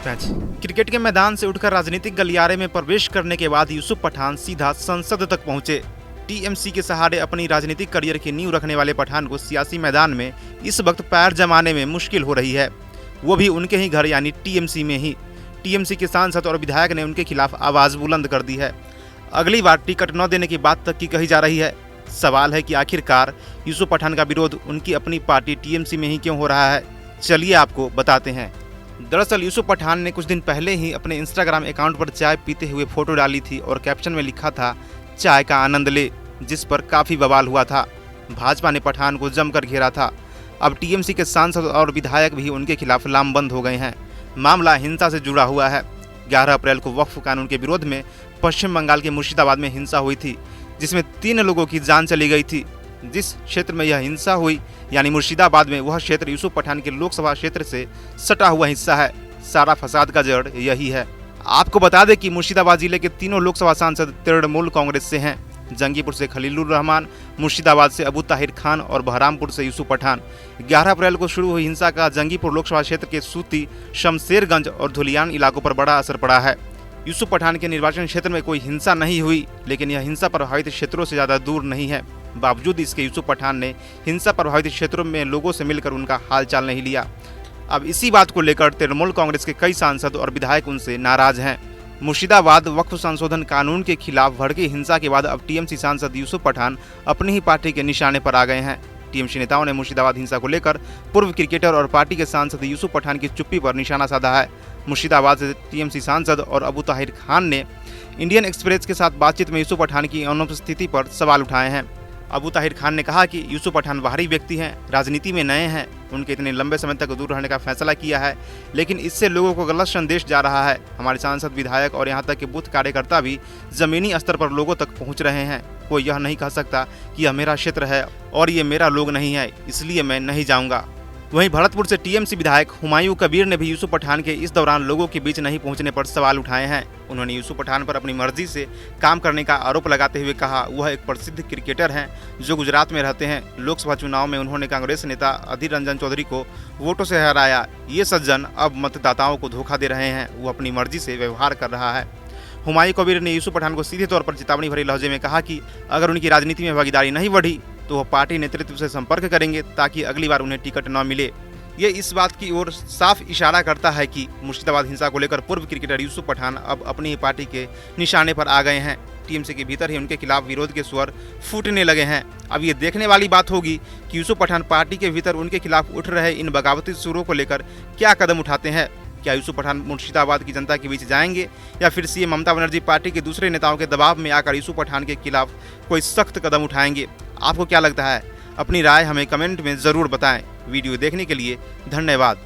Match. Cricket के मैदान से उठकर राजनीतिक गलियारे में प्रवेश करने के बाद यूसुफ पठान सीधा संसद तक पहुंचे। टीएमसी के सहारे अपनी राजनीतिक करियर की नींव रखने वाले पठान को सियासी मैदान में इस वक्त पैर जमाने में मुश्किल हो रही है, वो भी उनके ही घर यानी टीएमसी में ही। टीएमसी के सांसद और विधायक ने उनके खिलाफ आवाज़ बुलंद कर दी है। अगली बार टिकट न देने की बात तक की कही जा रही है। सवाल है कि आखिरकार यूसुफ पठान का विरोध उनकी अपनी पार्टी टीएमसी में ही क्यों हो रहा है। चलिए आपको बताते हैं। दरअसल यूसुफ पठान ने कुछ दिन पहले ही अपने इंस्टाग्राम अकाउंट पर चाय पीते हुए फोटो डाली थी और कैप्शन में लिखा था चाय का आनंद ले, जिस पर काफ़ी बवाल हुआ था। भाजपा ने पठान को जमकर घेरा था। अब टीएमसी के सांसद और विधायक भी उनके खिलाफ लामबंद हो गए हैं। मामला हिंसा से जुड़ा हुआ है। 11 अप्रैल को वक्फ कानून के विरोध में पश्चिम बंगाल के मुर्शिदाबाद में हिंसा हुई थी, जिसमें 3 लोगों की जान चली गई थी। जिस क्षेत्र में यह हिंसा हुई यानी मुर्शिदाबाद में, वह क्षेत्र यूसुफ पठान के लोकसभा क्षेत्र से सटा हुआ हिस्सा है। सारा फसाद का जड़ यही है। आपको बता दें कि मुर्शिदाबाद जिले के तीनों लोकसभा सांसद तृणमूल कांग्रेस से हैं। जंगीपुर से खलीलुर रहमान, मुर्शिदाबाद से अबू ताहिर खान और बहरामपुर से यूसुफ पठान। 11 अप्रैल को शुरू हुई हिंसा का जंगीपुर लोकसभा क्षेत्र के सूती, शमशेरगंज और धुलियान इलाकों पर बड़ा असर पड़ा है। यूसुफ पठान के निर्वाचन क्षेत्र में कोई हिंसा नहीं हुई, लेकिन यह हिंसा प्रभावित क्षेत्रों से ज़्यादा दूर नहीं है। बावजूद इसके यूसुफ पठान ने हिंसा प्रभावित क्षेत्रों में लोगों से मिलकर उनका हालचाल नहीं लिया। अब इसी बात को लेकर तृणमूल कांग्रेस के कई सांसद और विधायक उनसे नाराज हैं। मुर्शिदाबाद वक्फ संशोधन कानून के खिलाफ भड़की हिंसा के बाद अब टीएमसी सांसद यूसुफ पठान अपनी ही पार्टी के निशाने पर आ गए हैं। टीएमसी नेताओं ने मुर्शिदाबाद हिंसा को लेकर पूर्व क्रिकेटर और पार्टी के सांसद यूसुफ पठान की चुप्पी पर निशाना साधा है। मुर्शिदाबाद से टीएमसी सांसद और अबू ताहिर खान ने इंडियन एक्सप्रेस के साथ बातचीत में यूसुफ पठान की अनुपस्थिति पर सवाल उठाए हैं। अबू ताहिर खान ने कहा कि यूसुफ पठान बाहरी व्यक्ति हैं, राजनीति में नए हैं, उनके इतने लंबे समय तक दूर रहने का फैसला किया है, लेकिन इससे लोगों को गलत संदेश जा रहा है। हमारे सांसद, विधायक और यहाँ तक कि बूथ कार्यकर्ता भी जमीनी स्तर पर लोगों तक पहुँच रहे हैं। कोई यह नहीं कह सकता कि यह मेरा क्षेत्र है और ये मेरा लोग नहीं है, इसलिए मैं नहीं जाऊँगा। वहीं भरतपुर से टीएमसी विधायक हुमायूं कबीर ने भी यूसुफ पठान के इस दौरान लोगों के बीच नहीं पहुंचने पर सवाल उठाए हैं। उन्होंने यूसुफ पठान पर अपनी मर्जी से काम करने का आरोप लगाते हुए कहा वह एक प्रसिद्ध क्रिकेटर हैं जो गुजरात में रहते हैं। लोकसभा चुनाव में उन्होंने कांग्रेस नेता अधीर रंजन चौधरी को वोटों से हराया। ये सज्जन अब मतदाताओं को धोखा दे रहे हैं, वो अपनी मर्जी से व्यवहार कर रहा है। हुमायूं कबीर ने यूसुफ पठान को सीधे तौर पर चेतावनी भरी लहजे में कहा कि अगर उनकी राजनीति में भागीदारी नहीं बढ़ी तो वह पार्टी नेतृत्व से संपर्क करेंगे ताकि अगली बार उन्हें टिकट न मिले। ये इस बात की ओर साफ इशारा करता है कि मुर्शिदाबाद हिंसा को लेकर पूर्व क्रिकेटर यूसुफ पठान अब अपनी ही पार्टी के निशाने पर आ गए हैं। टीएमसी के भीतर ही उनके खिलाफ विरोध के स्वर फूटने लगे हैं। अब ये देखने वाली बात होगी कि यूसुफ पठान पार्टी के भीतर उनके खिलाफ उठ रहे इन बगावती सुरों को लेकर क्या कदम उठाते हैं। क्या यूसुफ पठान मुर्शिदाबाद की जनता के बीच जाएंगे या फिर सीएम ममता बनर्जी पार्टी के दूसरे नेताओं के दबाव में आकर यूसुफ पठान के खिलाफ कोई सख्त कदम उठाएंगे। आपको क्या लगता है? अपनी राय हमें कमेंट में ज़रूर बताएं। वीडियो देखने के लिए धन्यवाद।